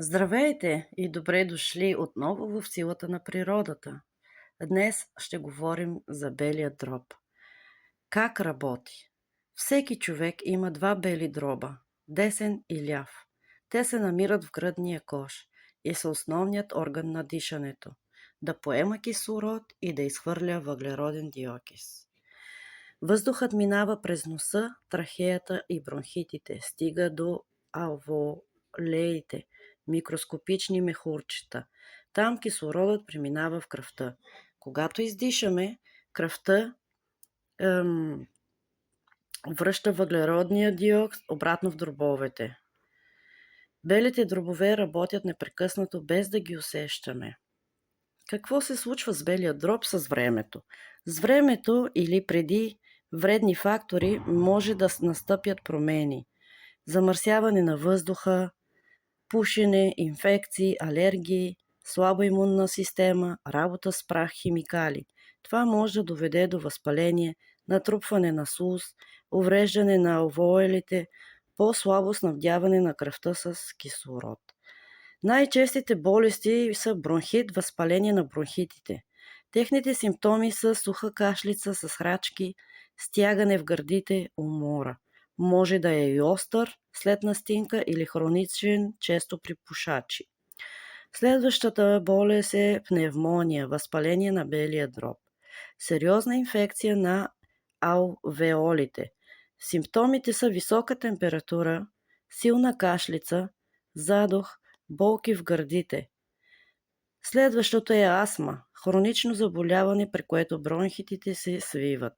Здравейте и добре дошли отново в силата на природата. Днес ще говорим за белия дроб. Как работи? Всеки човек има два бели дроба – десен и ляв. Те се намират в гръдния кош и са основният орган на дишането – да поема кислород и да изхвърля въглероден диокис. Въздухът минава през носа, трахеята и бронхитите, стига до алвеолеите, микроскопични мехурчета. Там кислородът преминава в кръвта. Когато издишаме, кръвта връща въглеродния диоксид обратно в дробовете. Белите дробове работят непрекъснато, без да ги усещаме. Какво се случва с белия дроб с времето? С времето или преди вредни фактори може да настъпят промени. Замърсяване на въздуха, пушене, инфекции, алергии, слаба имунна система, работа с прах, химикали. Това може да доведе до възпаление, натрупване на слуз, увреждане на алвеолите, по-слабо снабдяване на кръвта с кислород. Най-честите болести са бронхит, възпаление на бронхитите. Техните симптоми са суха кашлица с храчки, стягане в гърдите, умора. Може да е и остър след настинка или хроничен, често при пушачи. Следващата болест е пневмония, възпаление на белия дроб. Сериозна инфекция на алвеолите. Симптомите са висока температура, силна кашлица, задух, болки в гърдите. Следващото е астма, хронично заболяване, при което бронхитите се свиват.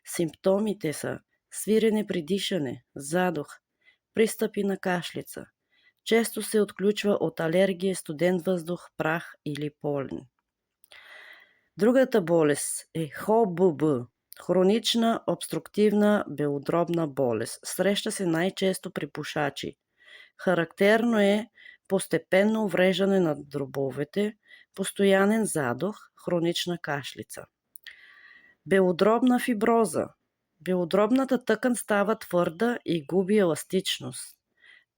Симптомите са свирене при дишане, задух, пристъпи на кашлица. Често се отключва от алергия, студен въздух, прах или полен. Другата болест е ХОББ, хронична обструктивна белодробна болест. Среща се най-често при пушачи. Характерно е постепенно увреждане на дробовете, постоянен задух, хронична кашлица. Белодробна фиброза. Белодробната тъкан става твърда и губи еластичност.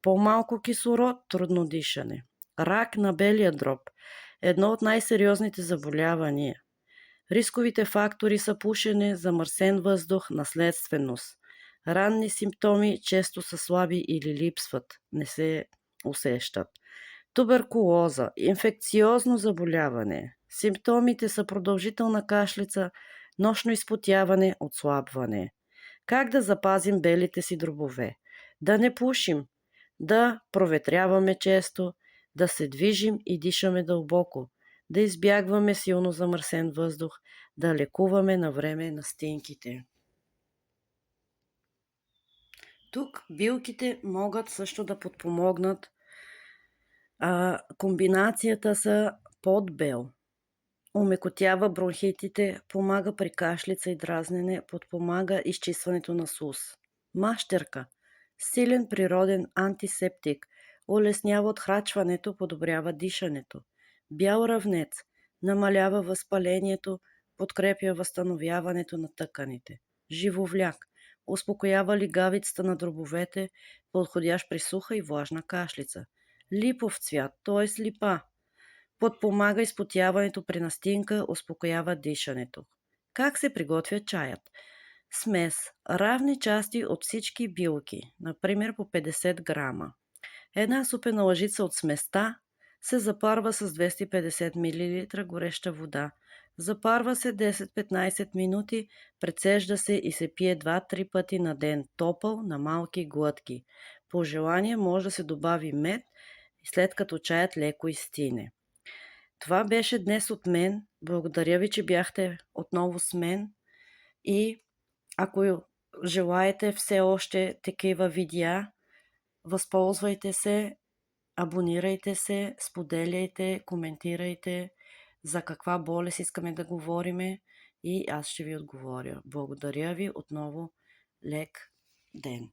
По-малко кислород, трудно дишане. Рак на белия дроб. Едно от най-сериозните заболявания. Рисковите фактори са пушене, замърсен въздух, наследственост. Ранни симптоми често са слаби или липсват, не се усещат. Туберкулоза, инфекциозно заболяване. Симптомите са продължителна кашлица, нощно изпотяване, отслабване. Как да запазим белите си дробове? Да не пушим, да проветряваме често, да се движим и дишаме дълбоко, да избягваме силно замърсен въздух, да лекуваме на време настинките. Тук билките могат също да подпомогнат. Комбинацията са подбел. Омекотява бронхитите, помага при кашлица и дразнене, подпомага изчистването на слуз. Мащерка. Силен природен антисептик. Улеснява отхрачването, подобрява дишането. Бял равнец. Намалява възпалението, подкрепя възстановяването на тъканите. Живовляк. Успокоява лигавицата на дробовете, подходящ при суха и влажна кашлица. Липов цвят, т.е. липа. Подпомага изпотяването при настинка, успокоява дишането. Как се приготвя чаят? Смес. Равни части от всички билки, например по 50 грама. Една супена лъжица от сместа се запарва с 250 мл гореща вода. Запарва се 10-15 минути, прецежда се и се пие 2-3 пъти на ден, топъл на малки глътки. По желание може да се добави мед, след като чаят леко изстине. Това беше днес от мен. Благодаря ви, че бяхте отново с мен и ако желаете все още такива видеа, възползвайте се, абонирайте се, споделяйте, коментирайте за каква болест искаме да говориме и аз ще ви отговоря. Благодаря ви отново. Лек ден!